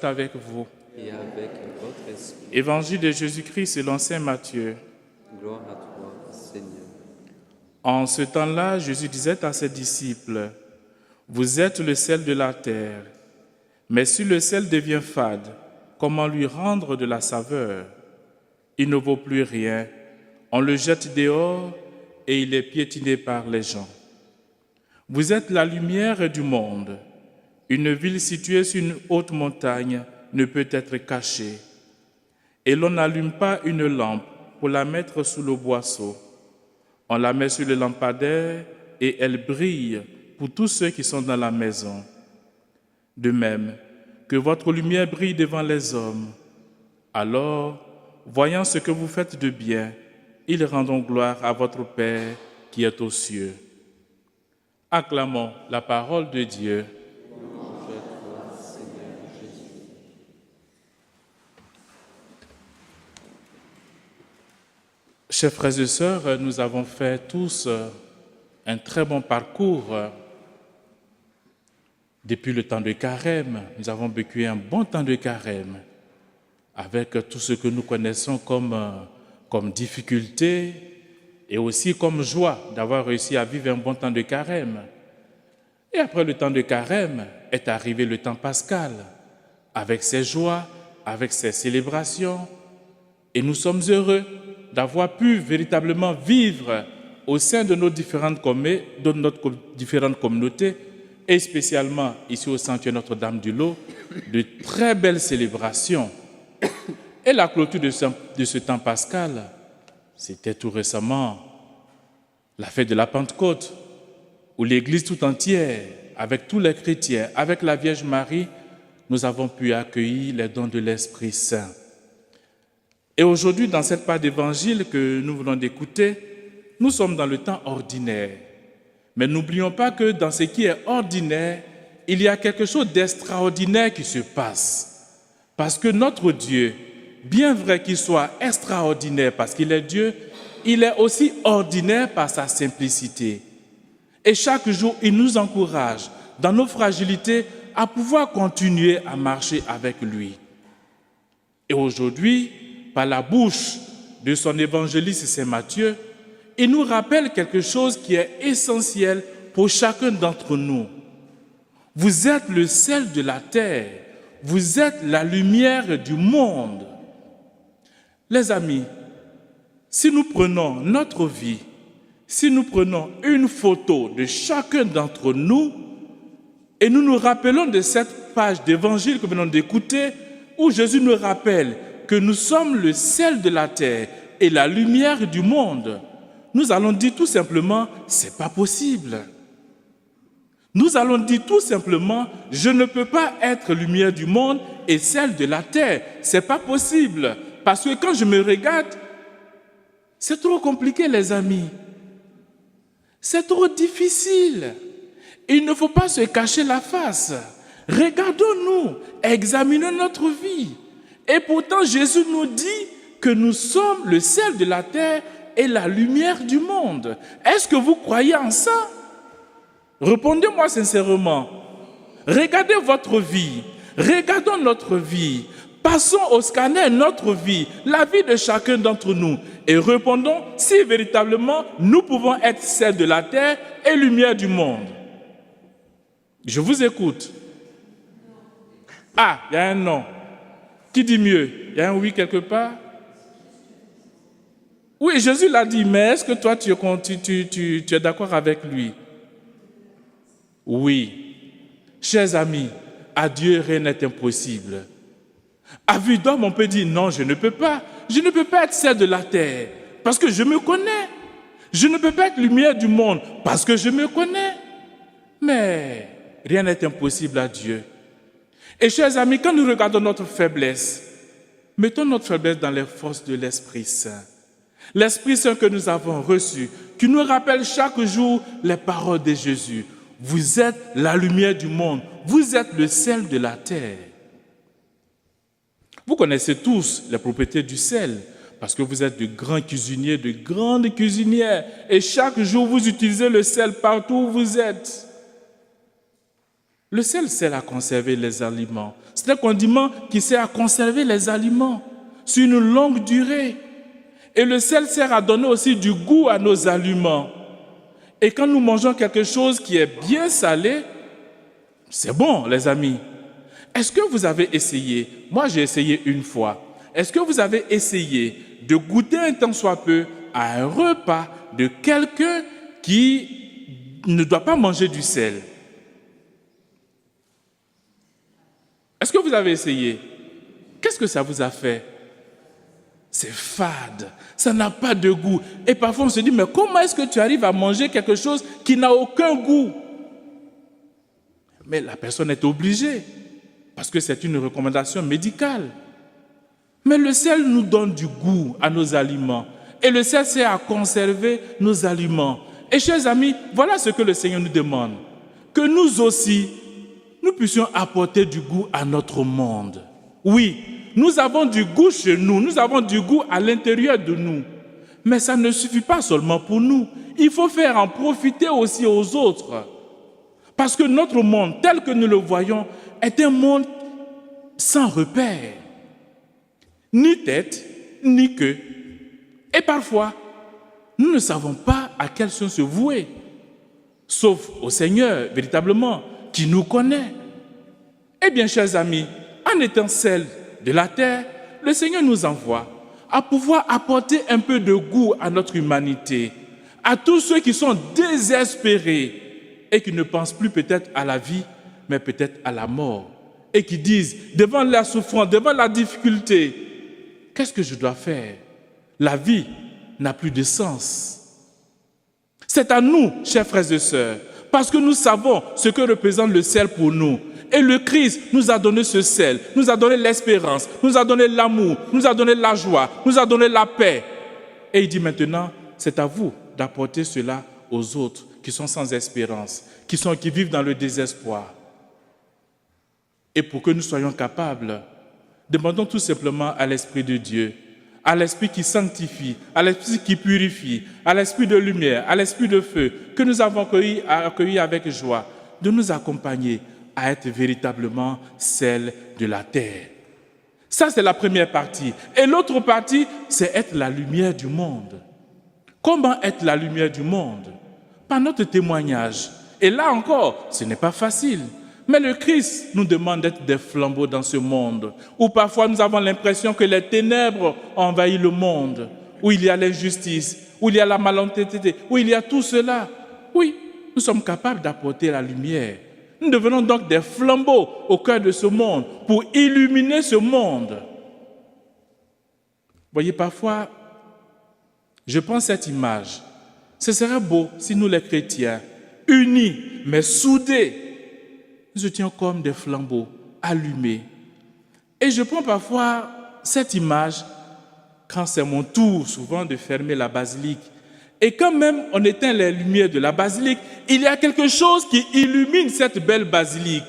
avec vous. Et avec votre esprit. Évangile de Jésus-Christ selon saint Matthieu. Gloire à toi, Seigneur. En ce temps-là, Jésus disait à ses disciples, « Vous êtes le sel de la terre, mais si le sel devient fade, comment lui rendre de la saveur? Il ne vaut plus rien, on le jette dehors et il est piétiné par les gens. Vous êtes la lumière du monde. Une ville située sur une haute montagne ne peut être cachée. Et l'on n'allume pas une lampe pour la mettre sous le boisseau. On la met sur le lampadaire et elle brille pour tous ceux qui sont dans la maison. De même, que votre lumière brille devant les hommes. Alors, voyant ce que vous faites de bien, ils rendront gloire à votre Père qui est aux cieux. » Acclamons la parole de Dieu. Chers frères et sœurs, nous avons fait tous un très bon parcours depuis le temps de Carême. Nous avons vécu un bon temps de Carême avec tout ce que nous connaissons comme difficulté et aussi comme joie d'avoir réussi à vivre un bon temps de Carême. Et après le temps de Carême est arrivé le temps pascal avec ses joies, avec ses célébrations. Et nous sommes heureux d'avoir pu véritablement vivre au sein de nos différentes communautés, et spécialement ici au Sanctuaire Notre-Dame du Lot, de très belles célébrations. Et la clôture de ce temps pascal, c'était tout récemment la fête de la Pentecôte, où l'Église tout entière, avec tous les chrétiens, avec la Vierge Marie, nous avons pu accueillir les dons de l'Esprit Saint. Et aujourd'hui, dans cette part d'évangile que nous venons d'écouter, nous sommes dans le temps ordinaire. Mais n'oublions pas que dans ce qui est ordinaire, il y a quelque chose d'extraordinaire qui se passe. Parce que notre Dieu, bien vrai qu'il soit extraordinaire parce qu'il est Dieu, il est aussi ordinaire par sa simplicité. Et chaque jour, il nous encourage, dans nos fragilités, à pouvoir continuer à marcher avec lui. Et aujourd'hui, par la bouche de son évangéliste Saint Matthieu, il nous rappelle quelque chose qui est essentiel pour chacun d'entre nous. Vous êtes le sel de la terre, vous êtes la lumière du monde. Les amis, si nous prenons notre vie, si nous prenons une photo de chacun d'entre nous et nous nous rappelons de cette page d'évangile que nous venons d'écouter où Jésus nous rappelle que nous sommes le sel de la terre et la lumière du monde, nous allons dire tout simplement, c'est pas possible. Nous allons dire tout simplement, je ne peux pas être lumière du monde et sel de la terre. C'est pas possible. Parce que quand je me regarde, c'est trop compliqué, les amis. C'est trop difficile. Il ne faut pas se cacher la face. Regardons-nous, examinons notre vie. Et pourtant, Jésus nous dit que nous sommes le sel de la terre et la lumière du monde. Est-ce que vous croyez en ça? Répondez-moi sincèrement. Regardez votre vie. Regardons notre vie. Passons au scanner notre vie, la vie de chacun d'entre nous. Et répondons si véritablement nous pouvons être sel de la terre et lumière du monde. Je vous écoute. Ah, il y a un non. Qui dit mieux? Il y a un oui quelque part? Oui, Jésus l'a dit, mais est-ce que toi tu es d'accord avec lui? Oui. Chers amis, à Dieu rien n'est impossible. À vue d'homme, on peut dire non, je ne peux pas. Je ne peux pas être sel de la terre parce que je me connais. Je ne peux pas être lumière du monde parce que je me connais. Mais rien n'est impossible à Dieu. Et chers amis, quand nous regardons notre faiblesse, mettons notre faiblesse dans les forces de l'Esprit Saint. L'Esprit Saint que nous avons reçu, qui nous rappelle chaque jour les paroles de Jésus. Vous êtes la lumière du monde, vous êtes le sel de la terre. Vous connaissez tous les propriétés du sel, parce que vous êtes de grands cuisiniers, de grandes cuisinières, et chaque jour vous utilisez le sel partout où vous êtes. Le sel sert à conserver les aliments. C'est un condiment qui sert à conserver les aliments sur une longue durée. Et le sel sert à donner aussi du goût à nos aliments. Et quand nous mangeons quelque chose qui est bien salé, c'est bon, les amis. Est-ce que vous avez essayé? Moi, j'ai essayé une fois. Est-ce que vous avez essayé de goûter un tant soit peu à un repas de quelqu'un qui ne doit pas manger du sel? Est-ce que vous avez essayé? Qu'est-ce que ça vous a fait? C'est fade, ça n'a pas de goût. Et parfois on se dit, mais comment est-ce que tu arrives à manger quelque chose qui n'a aucun goût? Mais la personne est obligée, parce que c'est une recommandation médicale. Mais le sel nous donne du goût à nos aliments. Et le sel sert à conserver nos aliments. Et chers amis, voilà ce que le Seigneur nous demande. Que nous aussi, nous puissions apporter du goût à notre monde. Oui, nous avons du goût chez nous, nous avons du goût à l'intérieur de nous. Mais ça ne suffit pas seulement pour nous. Il faut faire en profiter aussi aux autres. Parce que notre monde, tel que nous le voyons, est un monde sans repère. Ni tête, ni queue. Et parfois, nous ne savons pas à quel sens se vouer. Sauf au Seigneur, véritablement, qui nous connaît. Eh bien, chers amis, en étant sel de la terre, le Seigneur nous envoie à pouvoir apporter un peu de goût à notre humanité, à tous ceux qui sont désespérés et qui ne pensent plus peut-être à la vie, mais peut-être à la mort, et qui disent, devant la souffrance, devant la difficulté, qu'est-ce que je dois faire? La vie n'a plus de sens. C'est à nous, chers frères et sœurs, parce que nous savons ce que représente le sel pour nous. Et le Christ nous a donné ce sel, nous a donné l'espérance, nous a donné l'amour, nous a donné la joie, nous a donné la paix. Et il dit maintenant, c'est à vous d'apporter cela aux autres qui sont sans espérance, qui vivent dans le désespoir. Et pour que nous soyons capables, demandons tout simplement à l'Esprit de Dieu, à l'Esprit qui sanctifie, à l'Esprit qui purifie, à l'Esprit de lumière, à l'Esprit de feu, que nous avons accueilli avec joie, de nous accompagner à être véritablement celle de la terre. Ça, c'est la première partie. Et l'autre partie, c'est être la lumière du monde. Comment être la lumière du monde? Par notre témoignage. Et là encore, ce n'est pas facile. Mais le Christ nous demande d'être des flambeaux dans ce monde, où parfois nous avons l'impression que les ténèbres ont envahi le monde, où il y a l'injustice, où il y a la malhonnêteté, où il y a tout cela. Oui, nous sommes capables d'apporter la lumière. Nous devenons donc des flambeaux au cœur de ce monde pour illuminer ce monde. Vous voyez, parfois, je prends cette image. Ce serait beau si nous, les chrétiens, unis, mais soudés, nous étions comme des flambeaux allumés. Et je prends parfois cette image quand c'est mon tour souvent de fermer la basilique. Et quand même on éteint les lumières de la basilique, il y a quelque chose qui illumine cette belle basilique.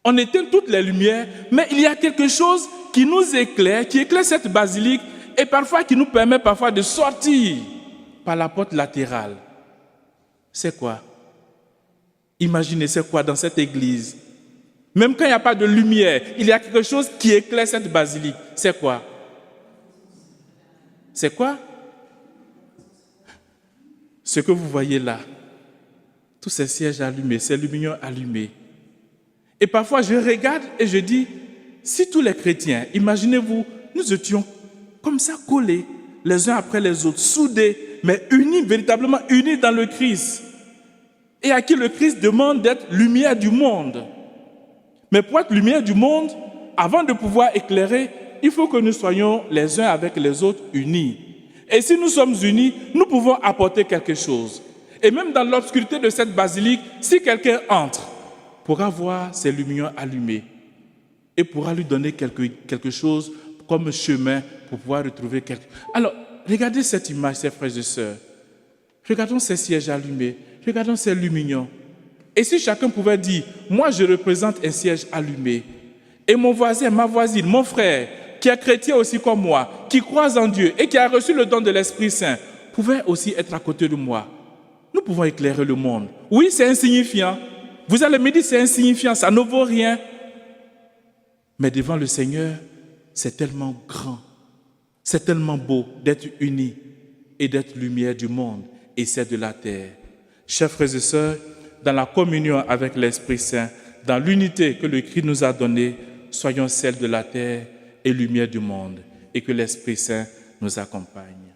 On éteint toutes les lumières, mais il y a quelque chose qui nous éclaire, qui éclaire cette basilique et parfois qui nous permet parfois de sortir par la porte latérale. C'est quoi? Imaginez, c'est quoi dans cette église? Même quand il n'y a pas de lumière, il y a quelque chose qui éclaire cette basilique. C'est quoi? C'est quoi? Ce que vous voyez là, tous ces sièges allumés, ces lumières allumées. Et parfois, je regarde et je dis, si tous les chrétiens, imaginez-vous, nous étions comme ça collés, les uns après les autres, soudés, mais unis, véritablement unis dans le Christ. Et à qui le Christ demande d'être lumière du monde. Mais pour être lumière du monde, avant de pouvoir éclairer, il faut que nous soyons les uns avec les autres unis. Et si nous sommes unis, nous pouvons apporter quelque chose. Et même dans l'obscurité de cette basilique, si quelqu'un entre, pourra voir ses lumières allumées et pourra lui donner quelque chose comme chemin pour pouvoir retrouver quelque chose. Alors, regardez cette image, chers frères et sœurs. Regardons ces sièges allumés. Regardons ces lumières. Et si chacun pouvait dire, moi je représente un siège allumé, et mon voisin, ma voisine, mon frère, qui est chrétien aussi comme moi, qui croit en Dieu et qui a reçu le don de l'Esprit Saint, pouvait aussi être à côté de moi. Nous pouvons éclairer le monde. Oui, c'est insignifiant. Vous allez me dire, c'est insignifiant, ça ne vaut rien. Mais devant le Seigneur, c'est tellement grand, c'est tellement beau d'être unis et d'être lumière du monde et c'est de la terre. Chers frères et sœurs, dans la communion avec l'Esprit Saint, dans l'unité que le Christ nous a donnée, soyons celles de la terre et lumière du monde, et que l'Esprit Saint nous accompagne.